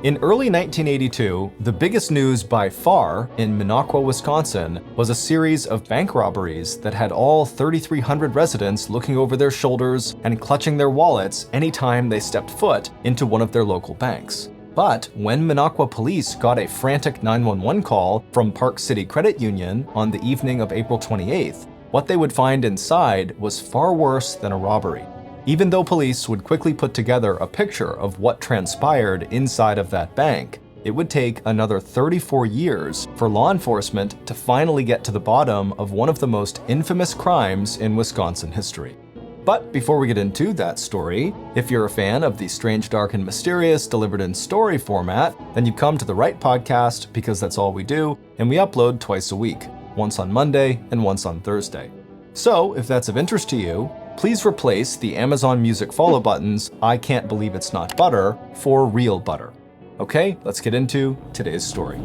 In early 1982, the biggest news by far in Minocqua, Wisconsin, was a series of bank robberies that had all 3,300 residents looking over their shoulders and clutching their wallets anytime they stepped foot into one of their local banks. But when Minocqua Police got a frantic 911 call from Park City Credit Union on the evening of April 28th, what they would find inside was far worse than a robbery. Even though police would quickly put together a picture of what transpired inside of that bank, it would take another 34 years for law enforcement to finally get to the bottom of one of the most infamous crimes in Wisconsin history. But before we get into that story, if you're a fan of the strange, dark, and mysterious delivered in story format, then you've come to the right podcast because that's all we do, and we upload twice a week, once on Monday and once on Thursday. So if that's of interest to you, please replace the Amazon Music follow buttons "I can't believe it's not butter" for real butter. Okay, let's get into today's story.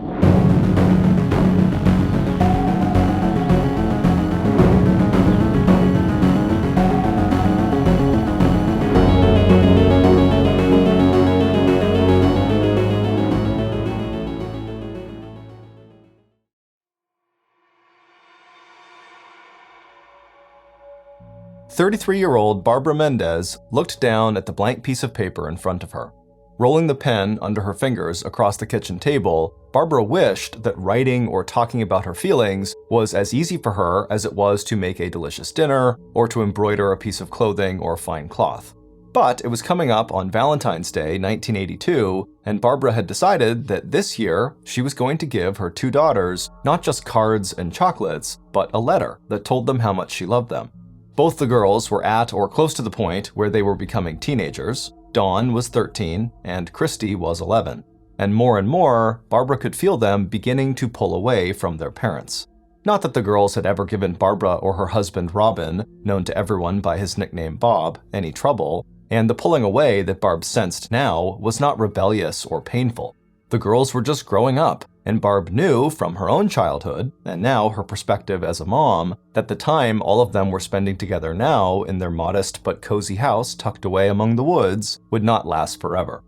"33-year-old Barbara Mendez looked down at the blank piece of paper in front of her. Rolling the pen under her fingers across the kitchen table, Barbara wished that writing or talking about her feelings was as easy for her as it was to make a delicious dinner or to embroider a piece of clothing or fine cloth. But it was coming up on Valentine's Day, 1982, and Barbara had decided that this year she was going to give her two daughters not just cards and chocolates, but a letter that told them how much she loved them. Both the girls were at or close to the point where they were becoming teenagers. Dawn was 13 and Christy was 11. And more, Barbara could feel them beginning to pull away from their parents. Not that the girls had ever given Barbara or her husband Robin, known to everyone by his nickname Bob, any trouble, and the pulling away that Barb sensed now was not rebellious or painful. The girls were just growing up, and Barb knew from her own childhood, and now her perspective as a mom, that the time all of them were spending together now in their modest but cozy house tucked away among the woods would not last forever.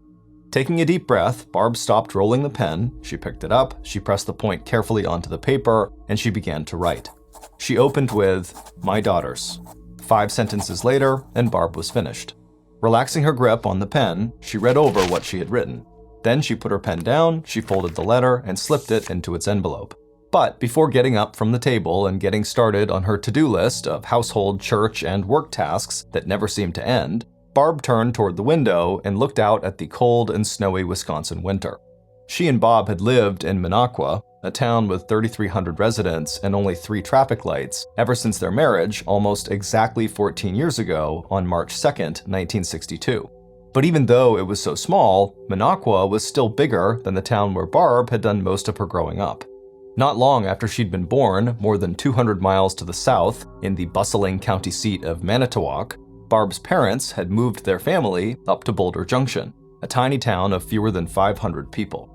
Taking a deep breath, Barb stopped rolling the pen, she picked it up, she pressed the point carefully onto the paper, and she began to write. She opened with, "My daughters." 5 sentences later, and Barb was finished. Relaxing her grip on the pen, she read over what she had written. Then she put her pen down, she folded the letter, and slipped it into its envelope. But before getting up from the table and getting started on her to-do list of household, church, and work tasks that never seemed to end, Barb turned toward the window and looked out at the cold and snowy Wisconsin winter. She and Bob had lived in Minocqua, a town with 3,300 residents and only 3 traffic lights, ever since their marriage almost exactly 14 years ago on March 2nd, 1962. But even though it was so small, Minocqua was still bigger than the town where Barb had done most of her growing up. Not long after she'd been born, more than 200 miles to the south, in the bustling county seat of Manitowoc, Barb's parents had moved their family up to Boulder Junction, a tiny town of fewer than 500 people.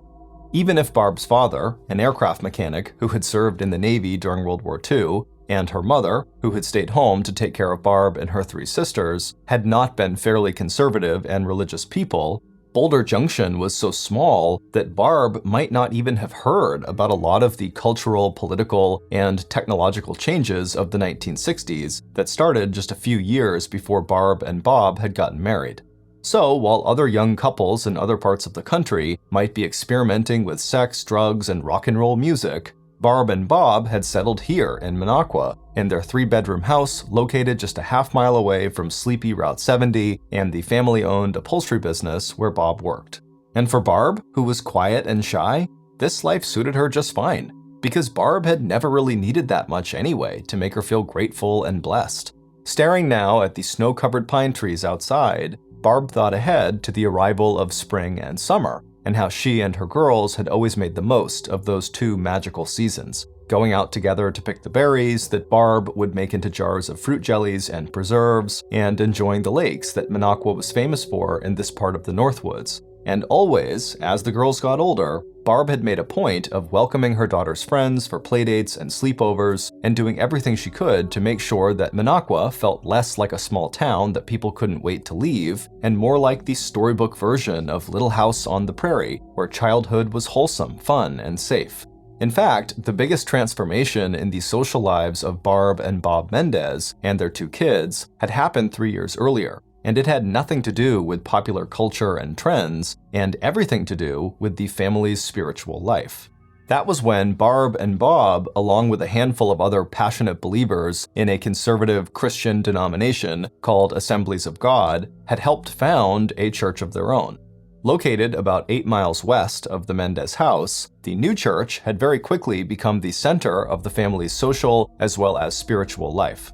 Even if Barb's father, an aircraft mechanic who had served in the Navy during World War II, and her mother, who had stayed home to take care of Barb and her 3 sisters, had not been fairly conservative and religious people, Boulder Junction was so small that Barb might not even have heard about a lot of the cultural, political, and technological changes of the 1960s that started just a few years before Barb and Bob had gotten married. So, while other young couples in other parts of the country might be experimenting with sex, drugs, and rock and roll music, Barb and Bob had settled here in Minocqua, in their 3-bedroom house located just a half-mile away from sleepy Route 70 and the family-owned upholstery business where Bob worked. And for Barb, who was quiet and shy, this life suited her just fine, because Barb had never really needed that much anyway to make her feel grateful and blessed. Staring now at the snow-covered pine trees outside, Barb thought ahead to the arrival of spring and summer, and how she and her girls had always made the most of those 2 magical seasons, going out together to pick the berries that Barb would make into jars of fruit jellies and preserves, and enjoying the lakes that Minocqua was famous for in this part of the Northwoods. And always, as the girls got older, Barb had made a point of welcoming her daughter's friends for playdates and sleepovers and doing everything she could to make sure that Minocqua felt less like a small town that people couldn't wait to leave and more like the storybook version of Little House on the Prairie, where childhood was wholesome, fun, and safe. In fact, the biggest transformation in the social lives of Barb and Bob Mendez and their 2 kids had happened 3 years earlier, and it had nothing to do with popular culture and trends, and everything to do with the family's spiritual life. That was when Barb and Bob, along with a handful of other passionate believers in a conservative Christian denomination called Assemblies of God, had helped found a church of their own. Located about 8 miles west of the Mendez house, the new church had very quickly become the center of the family's social as well as spiritual life.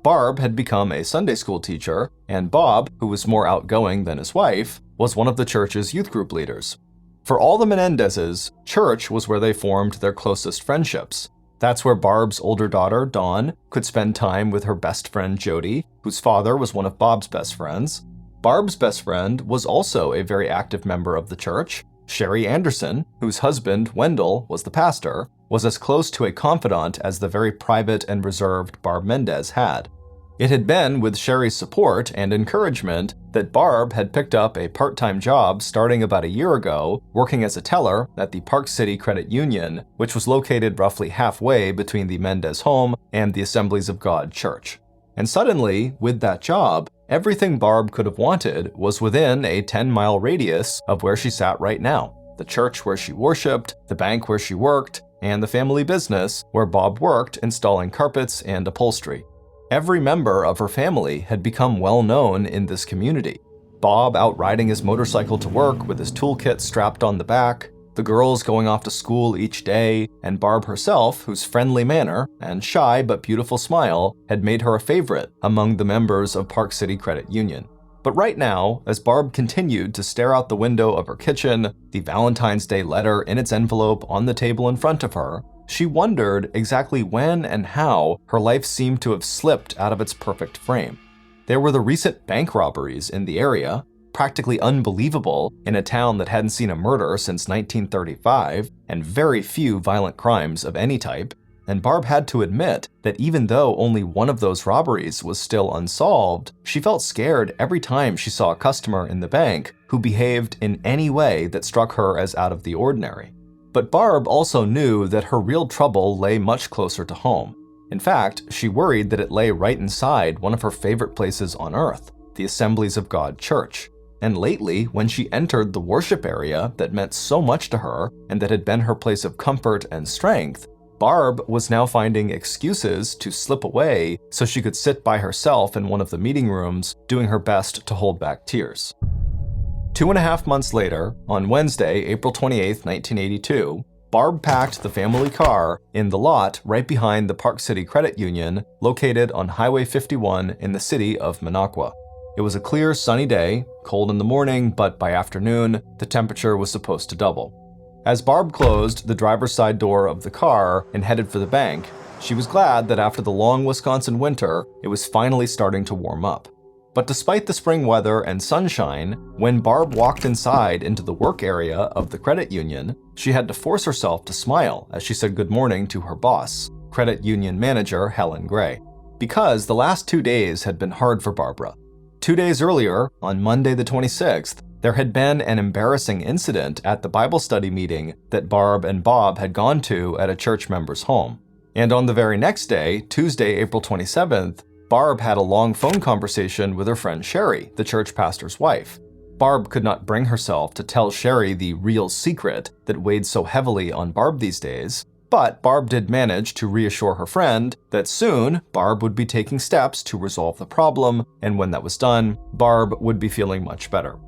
Barb had become a Sunday school teacher, and Bob, who was more outgoing than his wife, was one of the church's youth group leaders. For all the Menendezes, church was where they formed their closest friendships. That's where Barb's older daughter, Dawn, could spend time with her best friend Jody, whose father was one of Bob's best friends. Barb's best friend was also a very active member of the church. Sherry Anderson, whose husband, Wendell, was the pastor, was as close to a confidant as the very private and reserved Barb Mendez had. It had been with Sherry's support and encouragement that Barb had picked up a part-time job starting about a year ago, working as a teller at the Park City Credit Union, which was located roughly halfway between the Mendez home and the Assemblies of God church. And suddenly, with that job, everything Barb could have wanted was within a 10-mile radius of where she sat right now. The church where she worshiped, the bank where she worked, and the family business where Bob worked installing carpets and upholstery. Every member of her family had become well known in this community. Bob out riding his motorcycle to work with his toolkit strapped on the back, the girls going off to school each day, and Barb herself, whose friendly manner and shy but beautiful smile had made her a favorite among the members of Park City Credit Union. But right now, as Barb continued to stare out the window of her kitchen, the Valentine's Day letter in its envelope on the table in front of her, she wondered exactly when and how her life seemed to have slipped out of its perfect frame. There were the recent bank robberies in the area, practically unbelievable in a town that hadn't seen a murder since 1935, and very few violent crimes of any type, and Barb had to admit that even though only one of those robberies was still unsolved, she felt scared every time she saw a customer in the bank who behaved in any way that struck her as out of the ordinary. But Barb also knew that her real trouble lay much closer to home. In fact, she worried that it lay right inside one of her favorite places on earth, the Assemblies of God Church. And lately, when she entered the worship area that meant so much to her and that had been her place of comfort and strength, Barb was now finding excuses to slip away so she could sit by herself in one of the meeting rooms, doing her best to hold back tears. 2.5 months later, on Wednesday, April 28, 1982, Barb packed the family car in the lot right behind the Park City Credit Union, located on Highway 51 in the city of Minocqua. It was a clear, sunny day, cold in the morning, but by afternoon, the temperature was supposed to double. As Barb closed the driver's side door of the car and headed for the bank, she was glad that after the long Wisconsin winter, it was finally starting to warm up. But despite the spring weather and sunshine, when Barb walked inside into the work area of the credit union, she had to force herself to smile as she said good morning to her boss, credit union manager Helen Gray, because the last 2 days had been hard for Barbara. 2 days earlier, on Monday the 26th, there had been an embarrassing incident at the Bible study meeting that Barb and Bob had gone to at a church member's home. And on the very next day, Tuesday, April 27th, Barb had a long phone conversation with her friend Sherry, the church pastor's wife. Barb could not bring herself to tell Sherry the real secret that weighed so heavily on Barb these days, but Barb did manage to reassure her friend that soon Barb would be taking steps to resolve the problem, and when that was done, Barb would be feeling much better.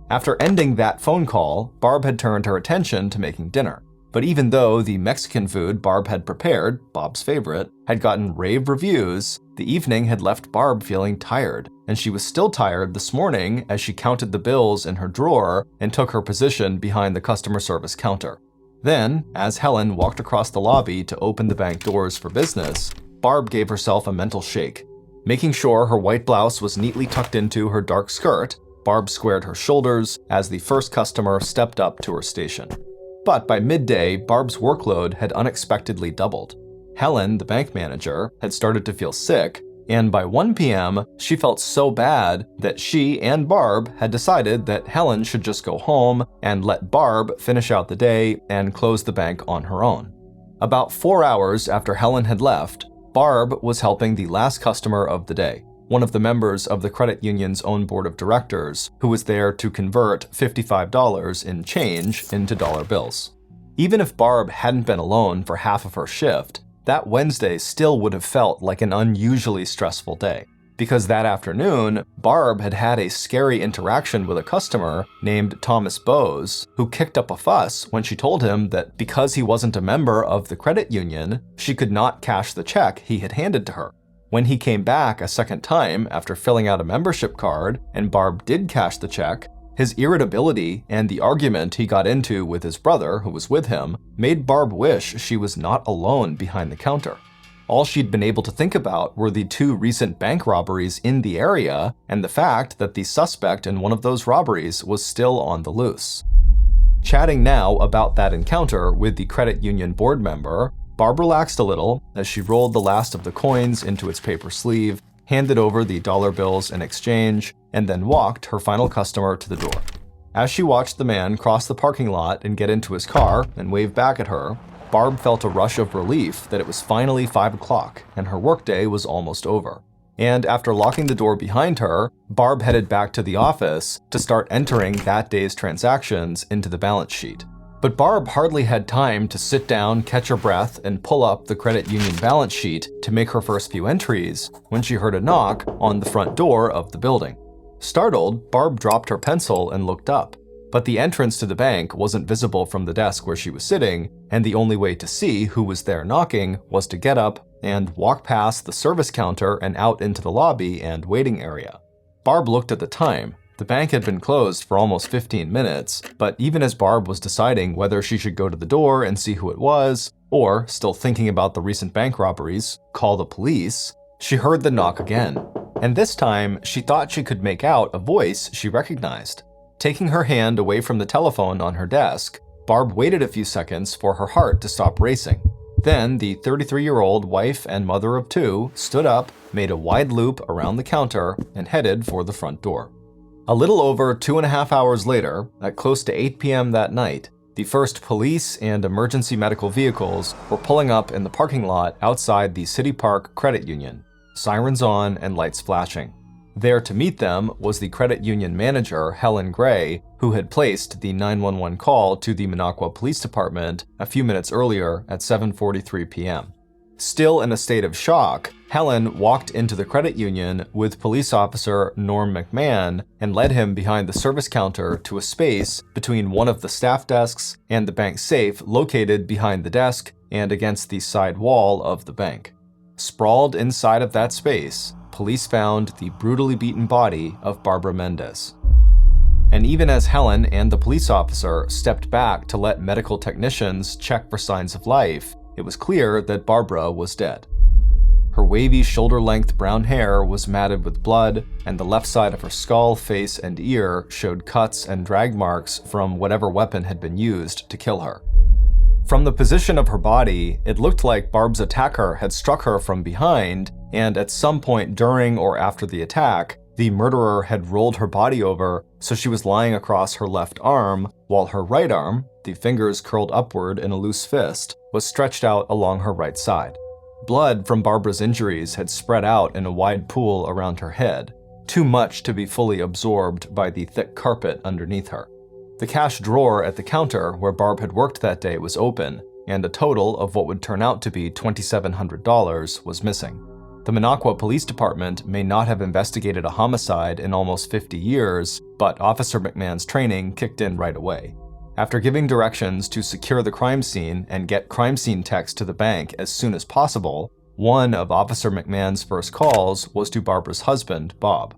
After ending that phone call, Barb had turned her attention to making dinner. But even though the Mexican food Barb had prepared, Bob's favorite, had gotten rave reviews, the evening had left Barb feeling tired, and she was still tired this morning as she counted the bills in her drawer and took her position behind the customer service counter. Then, as Helen walked across the lobby to open the bank doors for business, Barb gave herself a mental shake. Making sure her white blouse was neatly tucked into her dark skirt, Barb squared her shoulders as the first customer stepped up to her station. But by midday, Barb's workload had unexpectedly doubled. Helen, the bank manager, had started to feel sick, and by 1 p.m., she felt so bad that she and Barb had decided that Helen should just go home and let Barb finish out the day and close the bank on her own. About 4 hours after Helen had left, Barb was helping the last customer of the day, one of the members of the credit union's own board of directors, who was there to convert $55 in change into dollar bills. Even if Barb hadn't been alone for half of her shift, that Wednesday still would have felt like an unusually stressful day, because that afternoon, Barb had had a scary interaction with a customer named Thomas Bowes, who kicked up a fuss when she told him that because he wasn't a member of the credit union, she could not cash the check he had handed to her. When he came back a second time after filling out a membership card and Barb did cash the check, his irritability and the argument he got into with his brother, who was with him, made Barb wish she was not alone behind the counter. All she'd been able to think about were the 2 recent bank robberies in the area and the fact that the suspect in one of those robberies was still on the loose. Chatting now about that encounter with the credit union board member, Barb relaxed a little as she rolled the last of the coins into its paper sleeve, handed over the dollar bills in exchange, and then walked her final customer to the door. As she watched the man cross the parking lot and get into his car and wave back at her, Barb felt a rush of relief that it was finally 5 o'clock and her workday was almost over. And after locking the door behind her, Barb headed back to the office to start entering that day's transactions into the balance sheet. But Barb hardly had time to sit down, catch her breath, and pull up the credit union balance sheet to make her first few entries when she heard a knock on the front door of the building. Startled, Barb dropped her pencil and looked up. But the entrance to the bank wasn't visible from the desk where she was sitting, and the only way to see who was there knocking was to get up and walk past the service counter and out into the lobby and waiting area. Barb looked at the time. The bank had been closed for almost 15 minutes, but even as Barb was deciding whether she should go to the door and see who it was, or, still thinking about the recent bank robberies, call the police, she heard the knock again. And this time, she thought she could make out a voice she recognized. Taking her hand away from the telephone on her desk, Barb waited a few seconds for her heart to stop racing. Then, the 33-year-old wife and mother of 2 stood up, made a wide loop around the counter, and headed for the front door. A little over 2.5 hours later, at close to 8 p.m. that night, the first police and emergency medical vehicles were pulling up in the parking lot outside the City Park Credit Union, sirens on and lights flashing. There to meet them was the credit union manager, Helen Gray, who had placed the 911 call to the Minocqua Police Department a few minutes earlier at 7:43 p.m. Still in a state of shock, Helen walked into the credit union with police officer Norm McMahon and led him behind the service counter to a space between one of the staff desks and the bank safe located behind the desk and against the side wall of the bank. Sprawled inside of that space, police found the brutally beaten body of Barbara Mendez. And even as Helen and the police officer stepped back to let medical technicians check for signs of life, it was clear that Barbara was dead. Her wavy shoulder-length brown hair was matted with blood, and the left side of her skull, face, and ear showed cuts and drag marks from whatever weapon had been used to kill her. From the position of her body, it looked like Barb's attacker had struck her from behind, and at some point during or after the attack, the murderer had rolled her body over so she was lying across her left arm, while her right arm, the fingers curled upward in a loose fist, was stretched out along her right side. Blood from Barbara's injuries had spread out in a wide pool around her head, too much to be fully absorbed by the thick carpet underneath her. The cash drawer at the counter where Barb had worked that day was open, and a total of what would turn out to be $2,700 was missing. The Minocqua Police Department may not have investigated a homicide in almost 50 years, but Officer McMahon's training kicked in right away. After giving directions to secure the crime scene and get crime scene techs to the bank as soon as possible, one of Officer McMahon's first calls was to Barbara's husband, Bob.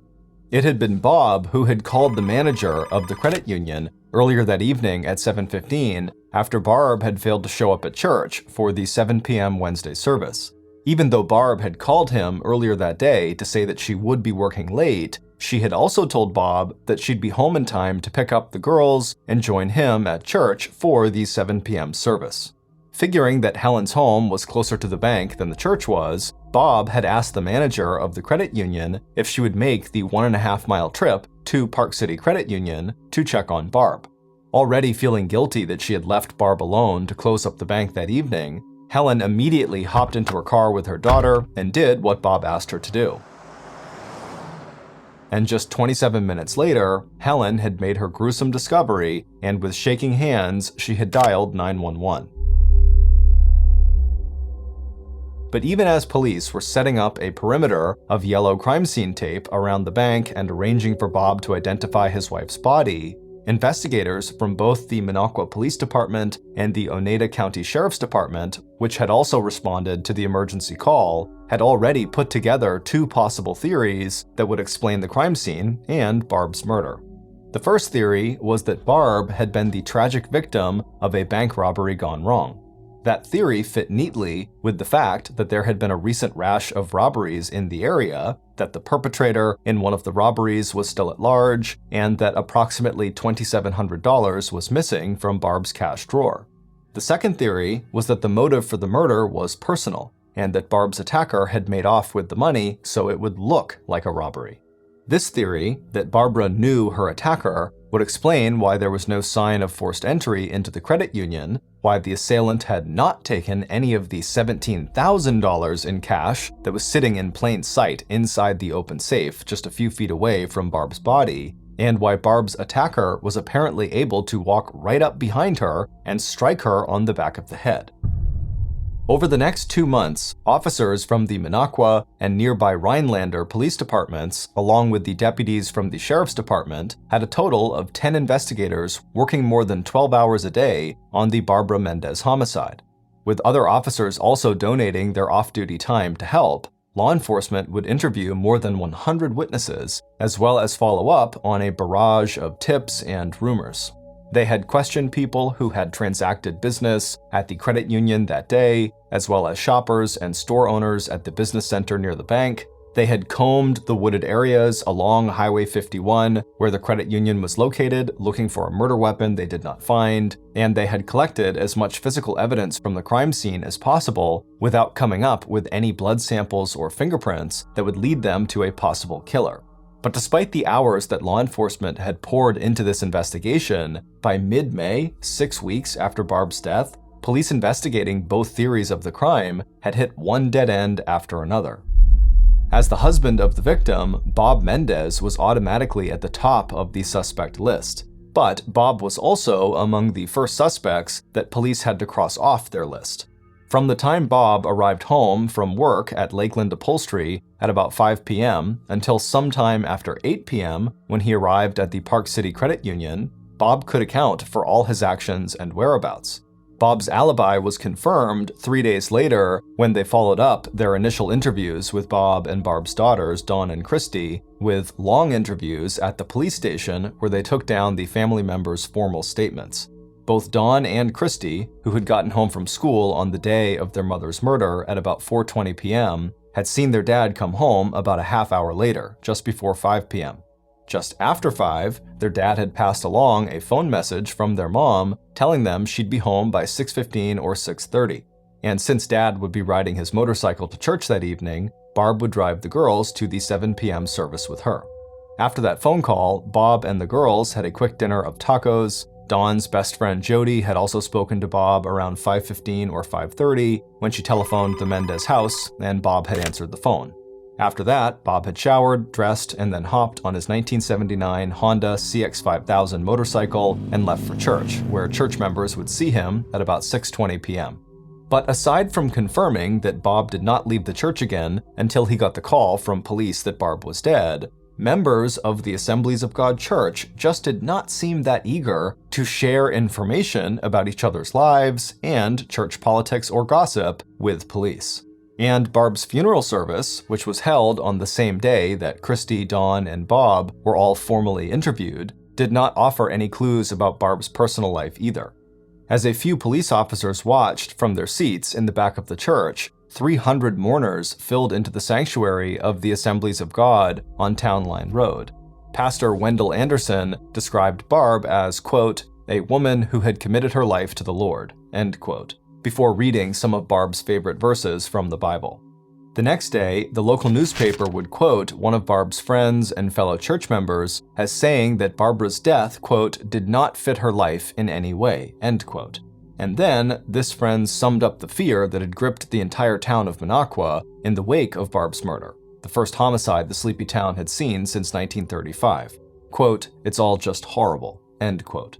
It had been Bob who had called the manager of the credit union earlier that evening at 7:15 after Barb had failed to show up at church for the 7 p.m. Wednesday service. Even though Barb had called him earlier that day to say that she would be working late, She had also told Bob that she'd be home in time to pick up the girls and join him at church for the 7 p.m. service. Figuring that Helen's home was closer to the bank than the church was, Bob had asked the manager of the credit union if she would make the 1.5-mile trip to Park City Credit Union to check on Barb. Already feeling guilty that she had left Barb alone to close up the bank that evening, Helen immediately hopped into her car with her daughter and did what Bob asked her to do. And just 27 minutes later, Helen had made her gruesome discovery, and with shaking hands, she had dialed 911. But even as police were setting up a perimeter of yellow crime scene tape around the bank and arranging for Bob to identify his wife's body, investigators from both the Minocqua Police Department and the Oneida County Sheriff's Department, which had also responded to the emergency call, had already put together 2 possible theories that would explain the crime scene and Barb's murder. The first theory was that Barb had been the tragic victim of a bank robbery gone wrong. That theory fit neatly with the fact that there had been a recent rash of robberies in the area, that the perpetrator in one of the robberies was still at large, and that approximately $2,700 was missing from Barb's cash drawer. The second theory was that the motive for the murder was personal, and that Barb's attacker had made off with the money so it would look like a robbery. This theory, that Barbara knew her attacker, would explain why there was no sign of forced entry into the credit union, why the assailant had not taken any of the $17,000 in cash that was sitting in plain sight inside the open safe just a few feet away from Barb's body, and why Barb's attacker was apparently able to walk right up behind her and strike her on the back of the head. Over the next 2 months, officers from the Minocqua and nearby Rhinelander police departments, along with the deputies from the sheriff's department, had a total of 10 investigators working more than 12 hours a day on the Barbara Mendez homicide. With other officers also donating their off-duty time to help, law enforcement would interview more than 100 witnesses, as well as follow up on a barrage of tips and rumors. They had questioned people who had transacted business at the credit union that day, as well as shoppers and store owners at the business center near the bank. They had combed the wooded areas along Highway 51 where the credit union was located, looking for a murder weapon they did not find, and they had collected as much physical evidence from the crime scene as possible without coming up with any blood samples or fingerprints that would lead them to a possible killer. But despite the hours that law enforcement had poured into this investigation, by mid-May, 6 weeks after Barb's death, police investigating both theories of the crime had hit one dead end after another. As the husband of the victim, Bob Mendez was automatically at the top of the suspect list. But Bob was also among the first suspects that police had to cross off their list. From the time Bob arrived home from work at Lakeland Upholstery at about 5 p.m. until sometime after 8 p.m. when he arrived at the Park City Credit Union, Bob could account for all his actions and whereabouts. Bob's alibi was confirmed 3 days later when they followed up their initial interviews with Bob and Barb's daughters, Dawn and Christy, with long interviews at the police station where they took down the family members' formal statements. Both Dawn and Christy, who had gotten home from school on the day of their mother's murder at about 4:20 p.m., had seen their dad come home about a half hour later, just before 5 p.m. Just after 5, their dad had passed along a phone message from their mom telling them she'd be home by 6:15 or 6:30. And since Dad would be riding his motorcycle to church that evening, Barb would drive the girls to the 7 p.m. service with her. After that phone call, Bob and the girls had a quick dinner of tacos. Dawn's best friend Jody had also spoken to Bob around 5:15 or 5:30 when she telephoned the Mendez house, and Bob had answered the phone. After that, Bob had showered, dressed, and then hopped on his 1979 Honda CX-5000 motorcycle and left for church, where church members would see him at about 6:20 p.m. But aside from confirming that Bob did not leave the church again until he got the call from police that Barb was dead, members of the Assemblies of God Church just did not seem that eager to share information about each other's lives and church politics or gossip with police. And Barb's funeral service, which was held on the same day that Christy, Dawn, and Bob were all formally interviewed, did not offer any clues about Barb's personal life either. As a few police officers watched from their seats in the back of the church, 300 mourners filled into the sanctuary of the Assemblies of God on Town Line Road. Pastor Wendell Anderson described Barb as, quote, a woman who had committed her life to the Lord, end quote, before reading some of Barb's favorite verses from the Bible. The next day, the local newspaper would quote one of Barb's friends and fellow church members as saying that Barbara's death, quote, did not fit her life in any way, end quote. And then, this friend summed up the fear that had gripped the entire town of Minocqua in the wake of Barb's murder, the first homicide the sleepy town had seen since 1935. Quote, it's all just horrible, end quote.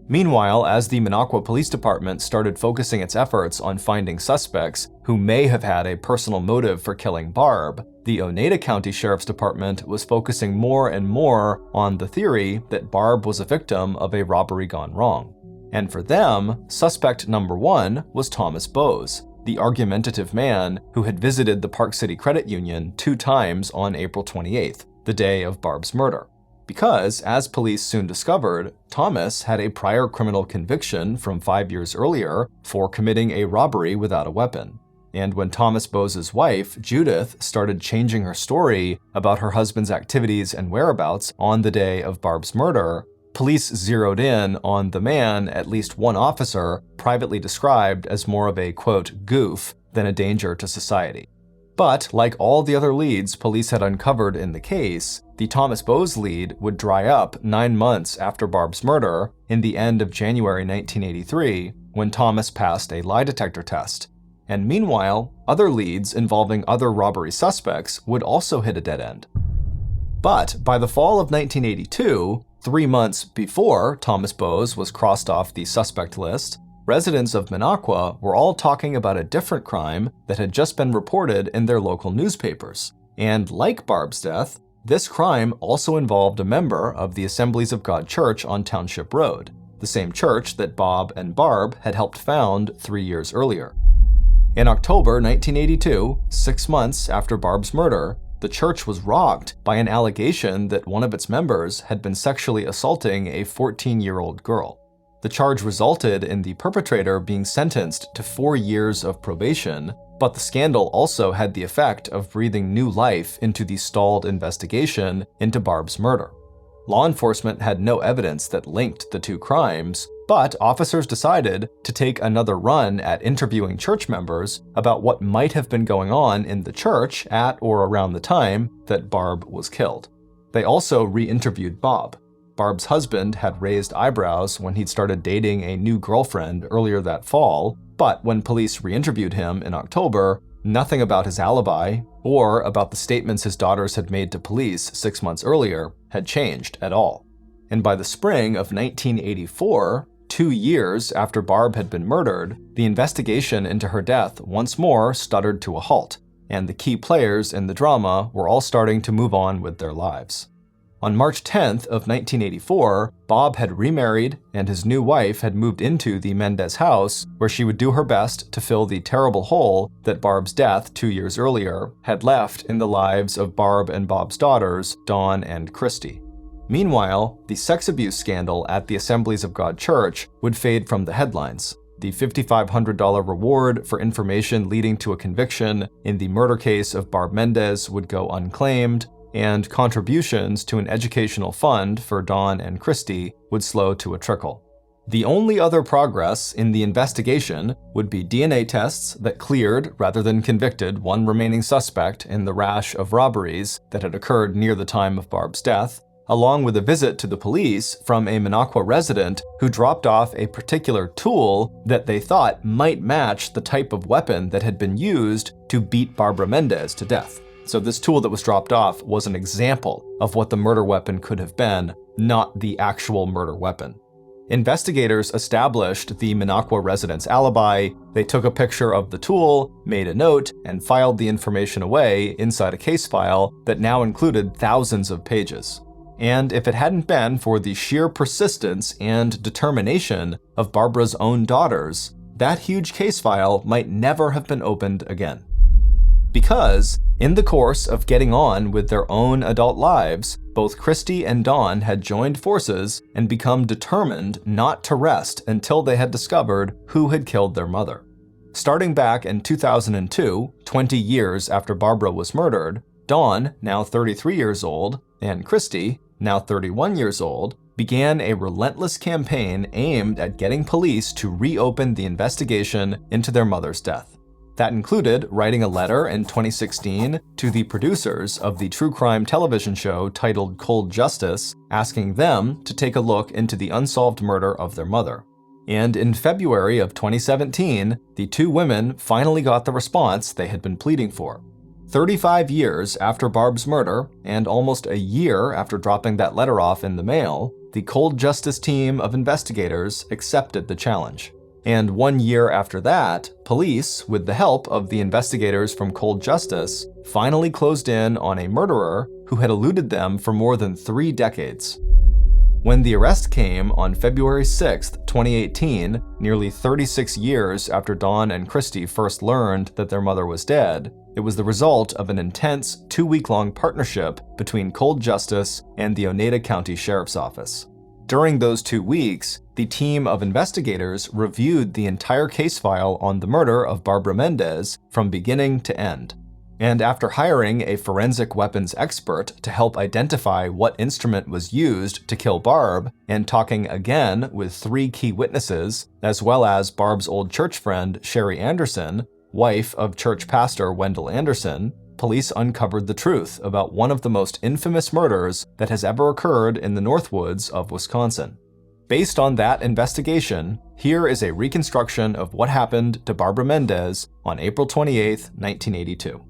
Meanwhile, as the Minocqua Police Department started focusing its efforts on finding suspects who may have had a personal motive for killing Barb, the Oneida County Sheriff's Department was focusing more and more on the theory that Barb was a victim of a robbery gone wrong. And for them, suspect number one was Thomas Bowes, the argumentative man who had visited the Park City Credit Union 2 times on April 28th, the day of Barb's murder. Because, as police soon discovered, Thomas had a prior criminal conviction from 5 years earlier for committing a robbery without a weapon. And when Thomas Bowes' wife, Judith, started changing her story about her husband's activities and whereabouts on the day of Barb's murder, police zeroed in on the man at least one officer privately described as more of a, quote, goof than a danger to society. But, like all the other leads police had uncovered in the case, the Thomas Bowes lead would dry up 9 months after Barb's murder in the end of January 1983, when Thomas passed a lie detector test. And meanwhile, other leads involving other robbery suspects would also hit a dead end. But by the fall of 1982, 3 months before Thomas Bowes was crossed off the suspect list, residents of Minocqua were all talking about a different crime that had just been reported in their local newspapers. And like Barb's death, this crime also involved a member of the Assemblies of God Church on Township Road, the same church that Bob and Barb had helped found 3 years earlier. In October 1982, 6 months after Barb's murder, the church was rocked by an allegation that one of its members had been sexually assaulting a 14-year-old girl. The charge resulted in the perpetrator being sentenced to 4 years of probation, but the scandal also had the effect of breathing new life into the stalled investigation into Barb's murder. Law enforcement had no evidence that linked the two crimes, but officers decided to take another run at interviewing church members about what might have been going on in the church at or around the time that Barb was killed. They also re-interviewed Bob. Barb's husband had raised eyebrows when he'd started dating a new girlfriend earlier that fall, but when police re-interviewed him in October, nothing about his alibi or about the statements his daughters had made to police 6 months earlier had changed at all. And by the spring of 1984, 2 years after Barb had been murdered, the investigation into her death once more stuttered to a halt, and the key players in the drama were all starting to move on with their lives. On March 10th of 1984, Bob had remarried, and his new wife had moved into the Mendez house, where she would do her best to fill the terrible hole that Barb's death 2 years earlier had left in the lives of Barb and Bob's daughters, Dawn and Christy. Meanwhile, the sex abuse scandal at the Assemblies of God Church would fade from the headlines. The $5,500 reward for information leading to a conviction in the murder case of Barb Mendez would go unclaimed, and contributions to an educational fund for Dawn and Christy would slow to a trickle. The only other progress in the investigation would be DNA tests that cleared rather than convicted one remaining suspect in the rash of robberies that had occurred near the time of Barb's death, along with a visit to the police from a Minocqua resident who dropped off a particular tool that they thought might match the type of weapon that had been used to beat Barbara Mendez to death. So this tool that was dropped off was an example of what the murder weapon could have been, not the actual murder weapon. Investigators established the Minocqua resident's alibi. They took a picture of the tool, made a note, and filed the information away inside a case file that now included thousands of pages. And if it hadn't been for the sheer persistence and determination of Barbara's own daughters, that huge case file might never have been opened again. Because, in the course of getting on with their own adult lives, both Christy and Dawn had joined forces and become determined not to rest until they had discovered who had killed their mother. Starting back in 2002, 20 years after Barbara was murdered, Dawn, now 33 years old, and Christy, now 31 years old, began a relentless campaign aimed at getting police to reopen the investigation into their mother's death. That included writing a letter in 2016 to the producers of the true crime television show titled Cold Justice, asking them to take a look into the unsolved murder of their mother. And in February of 2017, the two women finally got the response they had been pleading for. 35 years after Barb's murder, and almost a year after dropping that letter off in the mail, the Cold Justice team of investigators accepted the challenge. And 1 year after that, police, with the help of the investigators from Cold Justice, finally closed in on a murderer who had eluded them for more than 3 decades. When the arrest came on February 6, 2018, nearly 36 years after Dawn and Christy first learned that their mother was dead, it was the result of an intense 2-week-long partnership between Cold Justice and the Oneida County Sheriff's Office. During those 2 weeks, the team of investigators reviewed the entire case file on the murder of Barbara Mendez from beginning to end. And after hiring a forensic weapons expert to help identify what instrument was used to kill Barb, and talking again with 3 key witnesses, as well as Barb's old church friend Sherry Anderson, wife of church pastor Wendell Anderson, police uncovered the truth about one of the most infamous murders that has ever occurred in the Northwoods of Wisconsin. Based on that investigation, here is a reconstruction of what happened to Barbara Mendez on April 28, 1982.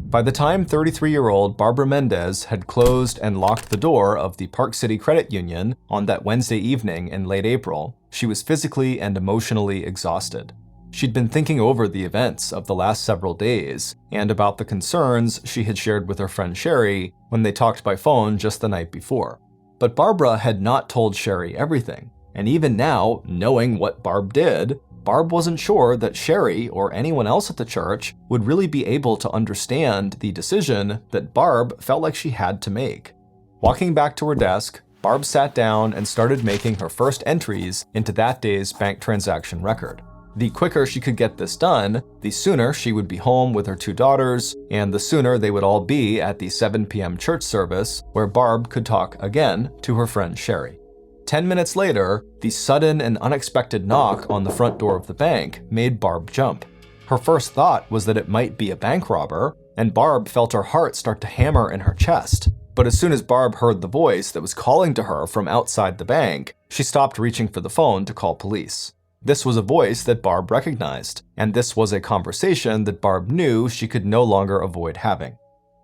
By the time 33-year-old Barbara Mendez had closed and locked the door of the Park City Credit Union on that Wednesday evening in late April, she was physically and emotionally exhausted. She'd been thinking over the events of the last several days and about the concerns she had shared with her friend Sherry when they talked by phone just the night before. But Barbara had not told Sherry everything, and even now, knowing what Barb did, Barb wasn't sure that Sherry or anyone else at the church would really be able to understand the decision that Barb felt like she had to make. Walking back to her desk, Barb sat down and started making her first entries into that day's bank transaction record. The quicker she could get this done, the sooner she would be home with her 2 daughters, and the sooner they would all be at the 7 p.m. church service where Barb could talk again to her friend Sherry. 10 minutes later, the sudden and unexpected knock on the front door of the bank made Barb jump. Her first thought was that it might be a bank robber, and Barb felt her heart start to hammer in her chest. But as soon as Barb heard the voice that was calling to her from outside the bank, she stopped reaching for the phone to call police. This was a voice that Barb recognized, and this was a conversation that Barb knew she could no longer avoid having.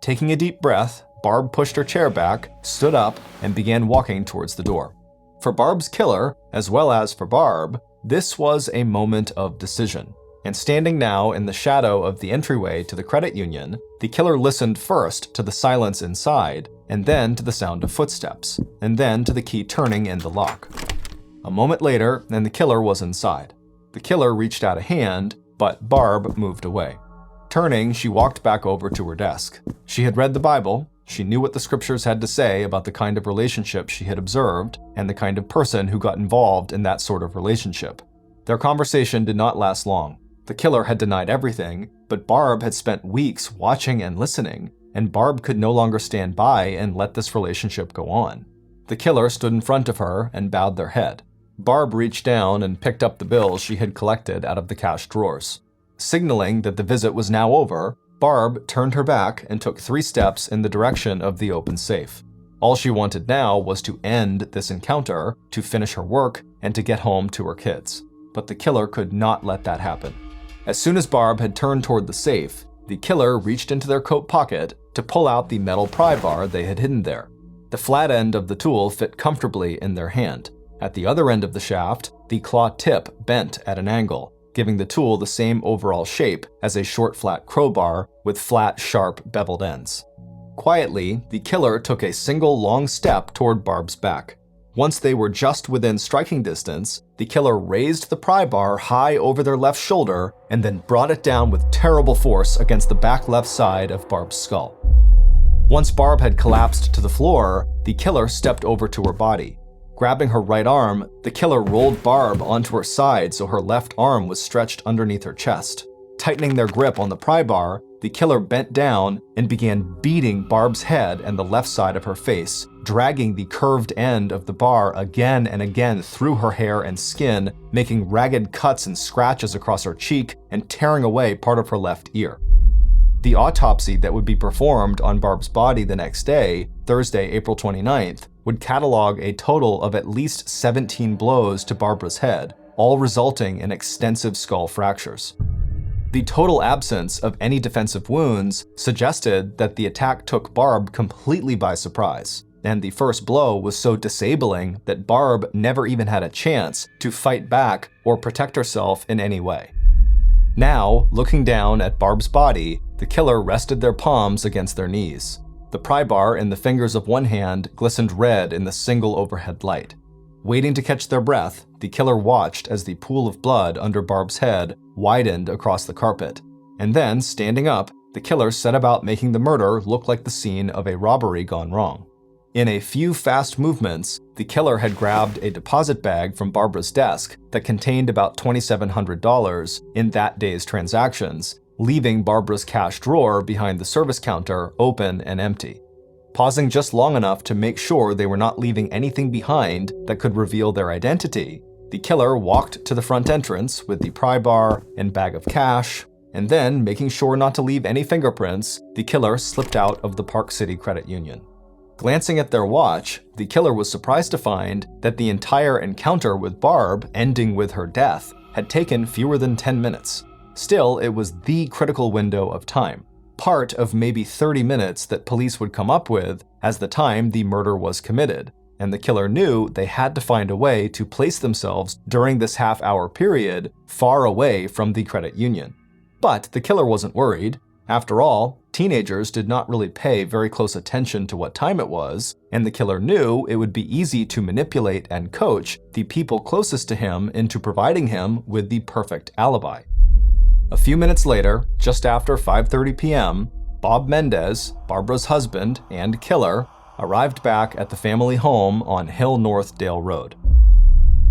Taking a deep breath, Barb pushed her chair back, stood up, and began walking towards the door. For Barb's killer, as well as for Barb, this was a moment of decision. And standing now in the shadow of the entryway to the credit union, the killer listened first to the silence inside, and then to the sound of footsteps, and then to the key turning in the lock. A moment later, and the killer was inside. The killer reached out a hand, but Barb moved away. Turning, she walked back over to her desk. She had read the Bible. She knew what the scriptures had to say about the kind of relationship she had observed and the kind of person who got involved in that sort of relationship. Their conversation did not last long. The killer had denied everything, but Barb had spent weeks watching and listening, and Barb could no longer stand by and let this relationship go on. The killer stood in front of her and bowed their head. Barb reached down and picked up the bills she had collected out of the cash drawers. Signaling that the visit was now over, Barb turned her back and took 3 steps in the direction of the open safe. All she wanted now was to end this encounter, to finish her work, and to get home to her kids. But the killer could not let that happen. As soon as Barb had turned toward the safe, the killer reached into their coat pocket to pull out the metal pry bar they had hidden there. The flat end of the tool fit comfortably in their hand. At the other end of the shaft, the claw tip bent at an angle, giving the tool the same overall shape as a short flat crowbar with flat, sharp, beveled ends. Quietly, the killer took a single long step toward Barb's back. Once they were just within striking distance, the killer raised the pry bar high over their left shoulder and then brought it down with terrible force against the back left side of Barb's skull. Once Barb had collapsed to the floor, the killer stepped over to her body. Grabbing her right arm, the killer rolled Barb onto her side so her left arm was stretched underneath her chest. Tightening their grip on the pry bar, the killer bent down and began beating Barb's head and the left side of her face, dragging the curved end of the bar again and again through her hair and skin, making ragged cuts and scratches across her cheek and tearing away part of her left ear. The autopsy that would be performed on Barb's body the next day, Thursday, April 29th, would catalog a total of at least 17 blows to Barbara's head, all resulting in extensive skull fractures. The total absence of any defensive wounds suggested that the attack took Barb completely by surprise, and the first blow was so disabling that Barb never even had a chance to fight back or protect herself in any way. Now, looking down at Barb's body, the killer rested their palms against their knees. The pry bar in the fingers of one hand glistened red in the single overhead light. Waiting to catch their breath, the killer watched as the pool of blood under Barb's head widened across the carpet. And then, standing up, the killer set about making the murder look like the scene of a robbery gone wrong. In a few fast movements, the killer had grabbed a deposit bag from Barbara's desk that contained about $2,700 in that day's transactions, leaving Barbara's cash drawer behind the service counter open and empty. Pausing just long enough to make sure they were not leaving anything behind that could reveal their identity, the killer walked to the front entrance with the pry bar and bag of cash, and then, making sure not to leave any fingerprints, the killer slipped out of the Park City Credit Union. Glancing at their watch, the killer was surprised to find that the entire encounter with Barb, ending with her death, had taken fewer than 10 minutes. Still, it was the critical window of time, part of maybe 30 minutes that police would come up with as the time the murder was committed, and the killer knew they had to find a way to place themselves during this half-hour period far away from the credit union. But the killer wasn't worried. After all, teenagers did not really pay very close attention to what time it was, and the killer knew it would be easy to manipulate and coach the people closest to him into providing him with the perfect alibi. A few minutes later, just after 5:30 p.m., Bob Mendez, Barbara's husband and killer, arrived back at the family home on Hill North Dale Road.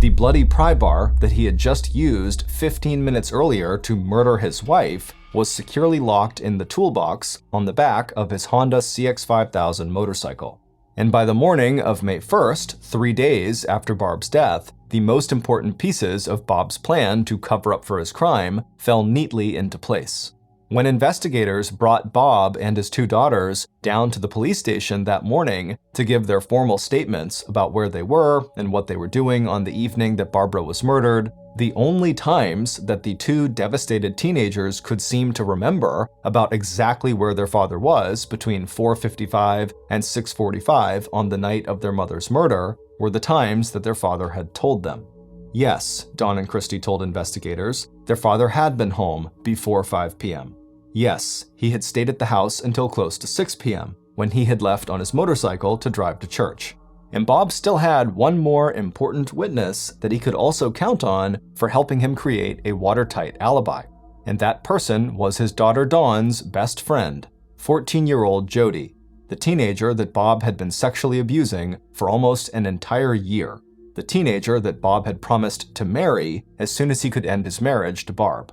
The bloody pry bar that he had just used 15 minutes earlier to murder his wife was securely locked in the toolbox on the back of his Honda CX-5000 motorcycle. And by the morning of May 1st, 3 days after Barb's death, the most important pieces of Bob's plan to cover up for his crime fell neatly into place. When investigators brought Bob and his 2 daughters down to the police station that morning to give their formal statements about where they were and what they were doing on the evening that Barbara was murdered, the only times that the 2 devastated teenagers could seem to remember about exactly where their father was between 4:55 and 6:45 on the night of their mother's murder were the times that their father had told them. Yes, Dawn and Christy told investigators, their father had been home before 5 p.m. Yes, he had stayed at the house until close to 6 p.m., when he had left on his motorcycle to drive to church. And Bob still had one more important witness that he could also count on for helping him create a watertight alibi. And that person was his daughter Dawn's best friend, 14-year-old Jody, the teenager that Bob had been sexually abusing for almost an entire year, the teenager that Bob had promised to marry as soon as he could end his marriage to Barb.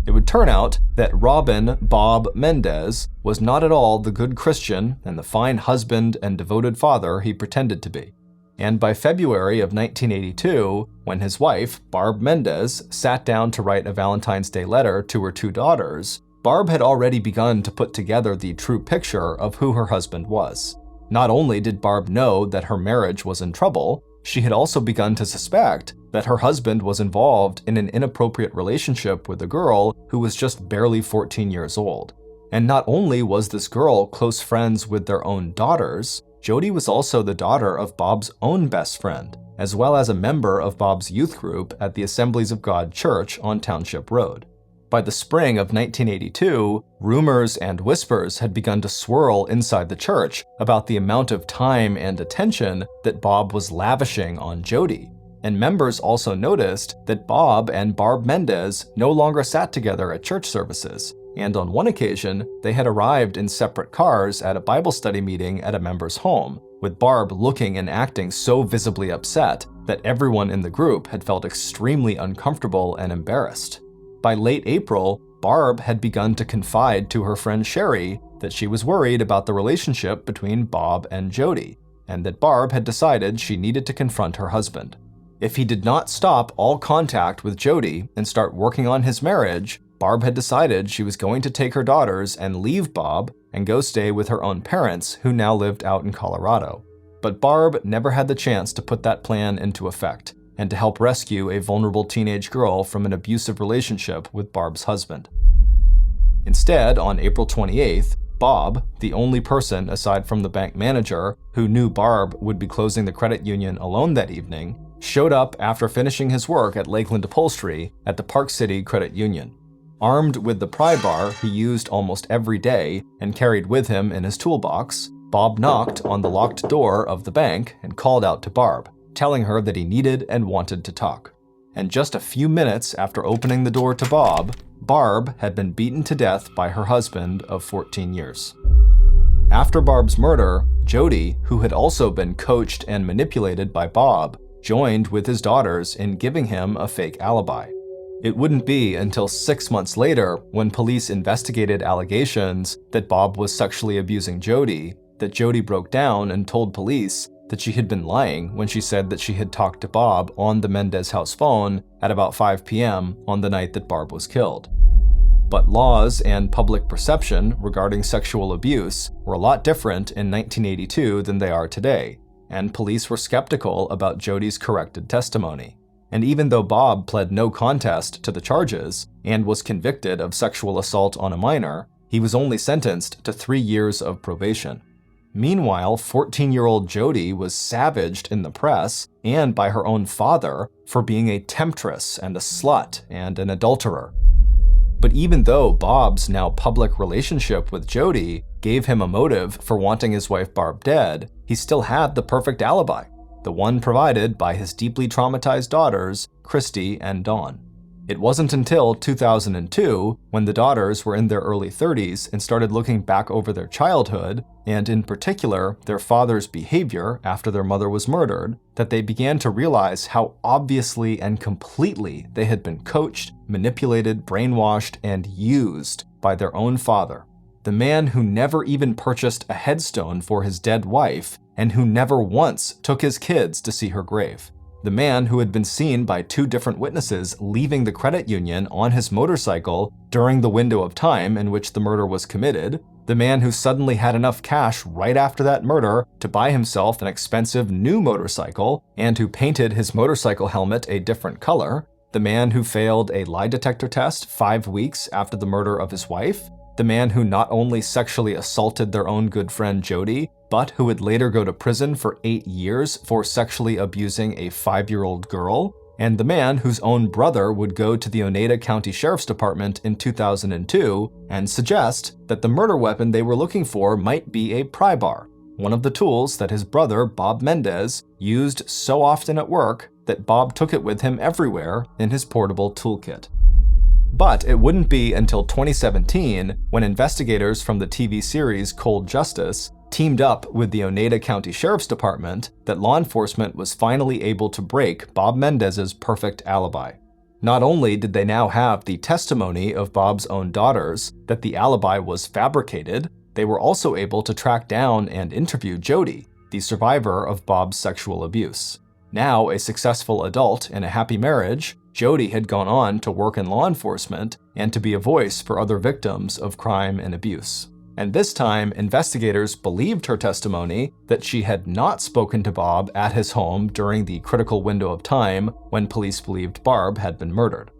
It would turn out that Robin Bob Mendez was not at all the good Christian and the fine husband and devoted father he pretended to be. And by February of 1982, when his wife, Barb Mendez, sat down to write a Valentine's Day letter to her 2 daughters, Barb had already begun to put together the true picture of who her husband was. Not only did Barb know that her marriage was in trouble, she had also begun to suspect that her husband was involved in an inappropriate relationship with a girl who was just barely 14 years old. And not only was this girl close friends with their own daughters, Jody was also the daughter of Bob's own best friend, as well as a member of Bob's youth group at the Assemblies of God Church on Township Road. By the spring of 1982, rumors and whispers had begun to swirl inside the church about the amount of time and attention that Bob was lavishing on Jody. And members also noticed that Bob and Barb Mendez no longer sat together at church services, and on one occasion, they had arrived in separate cars at a Bible study meeting at a member's home, with Barb looking and acting so visibly upset that everyone in the group had felt extremely uncomfortable and embarrassed. By late April, Barb had begun to confide to her friend Sherry that she was worried about the relationship between Bob and Jody, and that Barb had decided she needed to confront her husband. If he did not stop all contact with Jody and start working on his marriage, Barb had decided she was going to take her daughters and leave Bob and go stay with her own parents, who now lived out in Colorado. But Barb never had the chance to put that plan into effect and to help rescue a vulnerable teenage girl from an abusive relationship with Barb's husband. Instead, on April 28th, Bob, the only person aside from the bank manager who knew Barb would be closing the credit union alone that evening, showed up after finishing his work at Lakeland Upholstery at the Park City Credit Union. Armed with the pry bar he used almost every day and carried with him in his toolbox, Bob knocked on the locked door of the bank and called out to Barb, telling her that he needed and wanted to talk. And just a few minutes after opening the door to Bob, Barb had been beaten to death by her husband of 14 years. After Barb's murder, Jody, who had also been coached and manipulated by Bob, joined with his daughters in giving him a fake alibi. It wouldn't be until 6 months later, when police investigated allegations that Bob was sexually abusing Jody, that Jody broke down and told police that she had been lying when she said that she had talked to Bob on the Mendez house phone at about 5 p.m. on the night that Barb was killed. But laws and public perception regarding sexual abuse were a lot different in 1982 than they are today, and police were skeptical about Jody's corrected testimony. And even though Bob pled no contest to the charges and was convicted of sexual assault on a minor, he was only sentenced to 3 years of probation. Meanwhile, 14-year-old Jody was savaged in the press and by her own father for being a temptress and a slut and an adulterer. But even though Bob's now public relationship with Jody gave him a motive for wanting his wife Barb dead, he still had the perfect alibi, the one provided by his deeply traumatized daughters, Christy and Dawn. It wasn't until 2002, when the daughters were in their early 30s and started looking back over their childhood, and in particular, their father's behavior after their mother was murdered, that they began to realize how obviously and completely they had been coached, manipulated, brainwashed, and used by their own father, the man who never even purchased a headstone for his dead wife and who never once took his kids to see her grave. The man who had been seen by 2 different witnesses leaving the credit union on his motorcycle during the window of time in which the murder was committed, the man who suddenly had enough cash right after that murder to buy himself an expensive new motorcycle and who painted his motorcycle helmet a different color, the man who failed a lie detector test 5 weeks after the murder of his wife, the man who not only sexually assaulted their own good friend Jody, but who would later go to prison for 8 years for sexually abusing a 5-year-old girl, and the man whose own brother would go to the Oneida County Sheriff's Department in 2002 and suggest that the murder weapon they were looking for might be a pry bar, one of the tools that his brother, Bob Mendez, used so often at work that Bob took it with him everywhere in his portable toolkit. But it wouldn't be until 2017, when investigators from the TV series Cold Justice teamed up with the Oneida County Sheriff's Department, that law enforcement was finally able to break Bob Mendez's perfect alibi. Not only did they now have the testimony of Bob's own daughters that the alibi was fabricated, they were also able to track down and interview Jody, the survivor of Bob's sexual abuse. Now a successful adult in a happy marriage, Jody had gone on to work in law enforcement and to be a voice for other victims of crime and abuse. And this time, investigators believed her testimony that she had not spoken to Bob at his home during the critical window of time when police believed Barb had been murdered.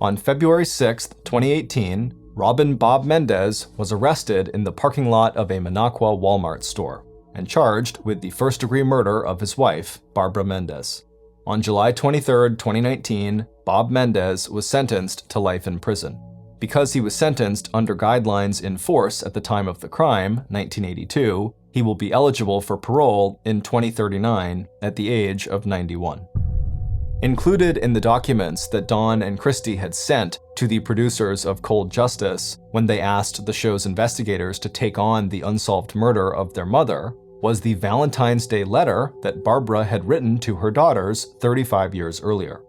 On February 6, 2018, Robin Bob Mendez was arrested in the parking lot of a Minocqua Walmart store and charged with the first-degree murder of his wife, Barbara Mendez. On July 23, 2019, Bob Mendez was sentenced to life in prison. Because he was sentenced under guidelines in force at the time of the crime, 1982, he will be eligible for parole in 2039 at the age of 91. Included in the documents that Dawn and Christy had sent to the producers of Cold Justice when they asked the show's investigators to take on the unsolved murder of their mother was the Valentine's Day letter that Barbara had written to her daughters 35 years earlier.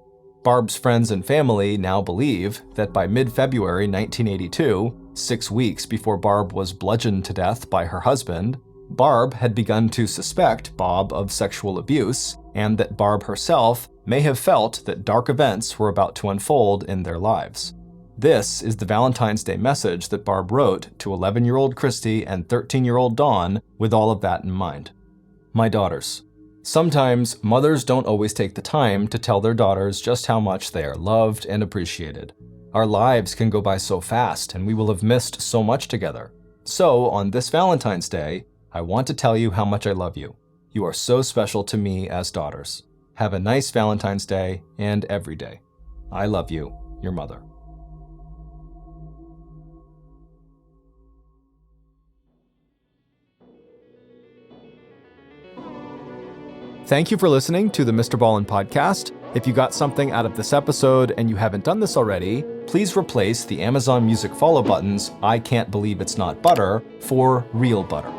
Barb's friends and family now believe that by mid-February 1982, 6 weeks before Barb was bludgeoned to death by her husband, Barb had begun to suspect Bob of sexual abuse, and that Barb herself may have felt that dark events were about to unfold in their lives. This is the Valentine's Day message that Barb wrote to 11-year-old Christy and 13-year-old Dawn with all of that in mind. My daughters. Sometimes mothers don't always take the time to tell their daughters just how much they are loved and appreciated. Our lives can go by so fast, and we will have missed so much together. So, on this Valentine's Day, I want to tell you how much I love you. You are so special to me as daughters. Have a nice Valentine's Day and every day. I love you, your mother. Thank you for listening to the Mr. Ballen Podcast. If you got something out of this episode and you haven't done this already, please replace the Amazon Music follow buttons "I can't believe it's not butter" for "real butter."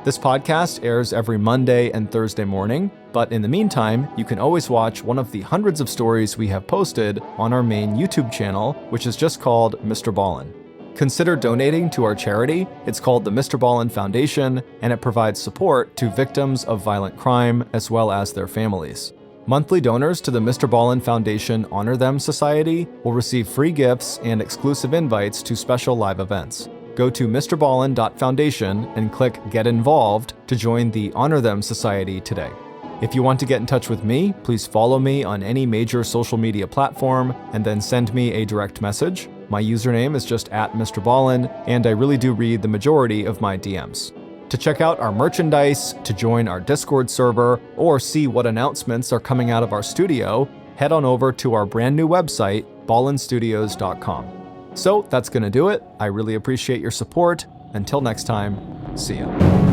This podcast airs every Monday and Thursday morning, but in the meantime, you can always watch one of the hundreds of stories we have posted on our main YouTube channel, which is just called Mr. Ballen. Consider donating to our charity. It's called the Mr. Ballen Foundation, and it provides support to victims of violent crime as well as their families. Monthly donors to the Mr. Ballen Foundation Honor Them Society will receive free gifts and exclusive invites to special live events. Go to mrballen.foundation and click Get Involved to join the Honor Them Society today. If you want to get in touch with me, please follow me on any major social media platform and then send me a direct message. My username is just @MrBallen, and I really do read the majority of my DMs. To check out our merchandise, to join our Discord server, or see what announcements are coming out of our studio, head on over to our brand new website, ballenstudios.com. So that's going to do it. I really appreciate your support. Until next time, see ya.